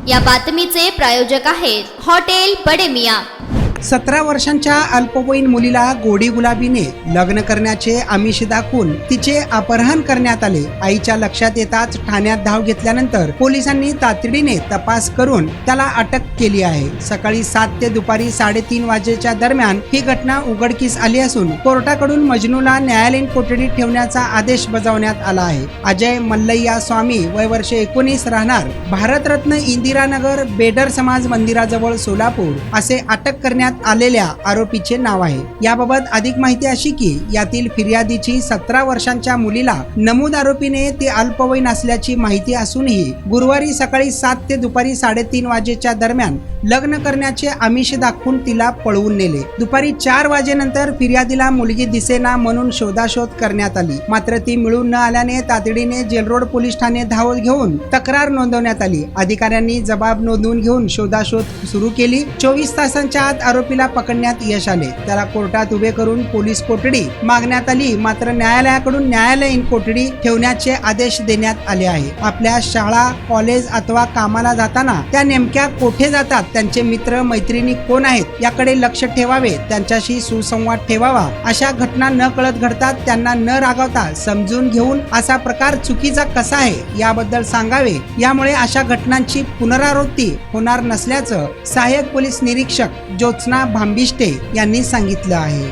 या बातमीचे प्रायोजक आहेत हॉटेल बडे मियां। 17 वर्षांच्या अल्पवयीन मुलीला गोडी गुलाबीने लग्न करण्याचे आमिष दाखवून तिचे अपहरण करण्यात आले। आईच्या लक्षात येताच ठाण्यात धाव घेतल्यानंतर पोलिसांनी तातडीने तपास करून त्याला अटक केली आहे। सकाळी 7 ते दुपारी 3:30 वाजेच्या दरम्यान ही घटना उघडकीस आली असून कोर्टाकडून मजनूला न्यायालयीन कोठडीत ठेवण्याचा आदेश बजावण्यात आला आहे। अजय मल्लय्या स्वामी वय वर्ष 19 राहणार भारतरत्न इंदिरानगर बेडर समाज मंदिराजवळ सोलापूर असे अटक करण्यात आलेल्या आरोपीचे नाव आहे। याबाबत अधिक माहिती अशी की यातील फिर्यादीची 17 वर्षांच्या मुलीला नमूद आरोपीने ती अल्पवयीन असल्याची माहिती असूनही गुरुवारी सकाळी 7 ते दुपारी 3:30 वाजेच्या दरम्यान लग्न करण्याचे आमिष दाखवून तिला पळवून नेले। दुपारी 4 वाजेनंतर फिर्यादीला मुलगी दिसेना म्हणून शोधाशोध करण्यात आली, मात्र ती मिळून न आल्याने तातडीने जेलरोड पोलीस ठाणे धाव घेऊन तक्रार नोंदवण्यात आली। अधिकाऱ्यांनी जबाब नोंदवून घेऊन शोधाशोध सुरू केली। 24 तासांच्या आत आरोपीला पकडण्यात यश आले। त्याला कोर्टात उभे करून पोलीस कोठडी मागण्यात आली, मात्र न्यायालयाकडून न्यायालयीन कोठडी ठेवण्याचे आदेश देण्यात आले आहे। आपल्या शाळा, कॉलेज अथवा कामाला जाताना त्या नेमक्या कोठे जातात, त्यांचे मित्र मैत्रिणी कोण आहेत याकडे लक्ष ठेवावे, त्यांच्याशी सुसंवाद ठेवावा। अशा घटना न कळत घडतात, त्यांना न रागावता समजून घेऊन असा प्रकार चुकीचा कसा आहे याबद्दल सांगावे। यामुळे अशा घटनांची पुनरावृत्ती होणार नसल्याचं सहाय्यक पोलीस निरीक्षक ज्योत्स्ना भांबिष्टे यांनी सांगितलं आहे।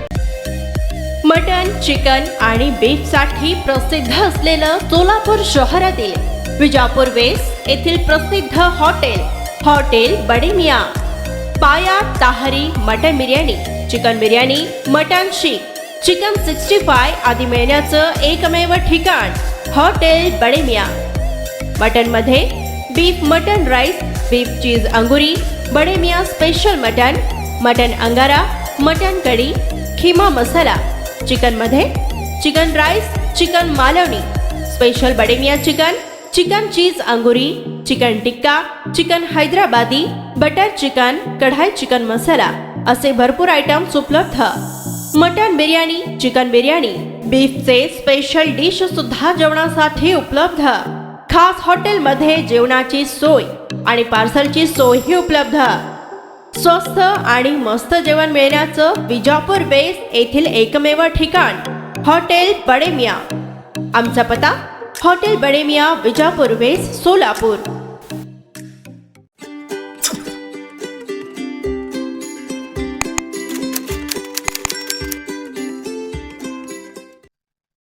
मटन, चिकन आणि बीफ साठी प्रसिद्ध असलेलं सोलापूर शहरातील विजापूर वेस्ट येथील प्रसिद्ध हॉटेल बडे मियां। पाया ताहरी mutton biryani, chicken biryani, mutton शीख, चिकन 65 आदी मिळण्याचं एकमेव ठिकाण हॉटेल बडे मियां। मटन मध्ये beef mutton rice, beef cheese अंगुरी, Bade Miyan special mutton, mutton अंगारा, मटन कढी, खीमा मसाला। चिकन मध्ये chicken rice, chicken Malvani, special Bade Miyan chicken, chicken cheese अंगुरी, chicken tikka, chicken Hyderabadi, butter chicken, kadai chicken masala असे भरपूर आयटम्स उपलब्ध। मटन बिर्याणी, चिकन बिर्याणी, बीफचे स्पेशल डिश सुद्धा जेवणासाठी उपलब्ध। खास हॉटेलमध्ये जेवणाची सोय आणि पार्सलची सोयही उपलब्ध। स्वस्त आणि मस्त जेवण मिळण्याचं विजापूर वेस्ट येथील एकमेव ठिकाण हॉटेल बडे मियां। आमचा पत्ता हॉटेल बडे मियां, विजापूर वेस्ट, सोलापूर।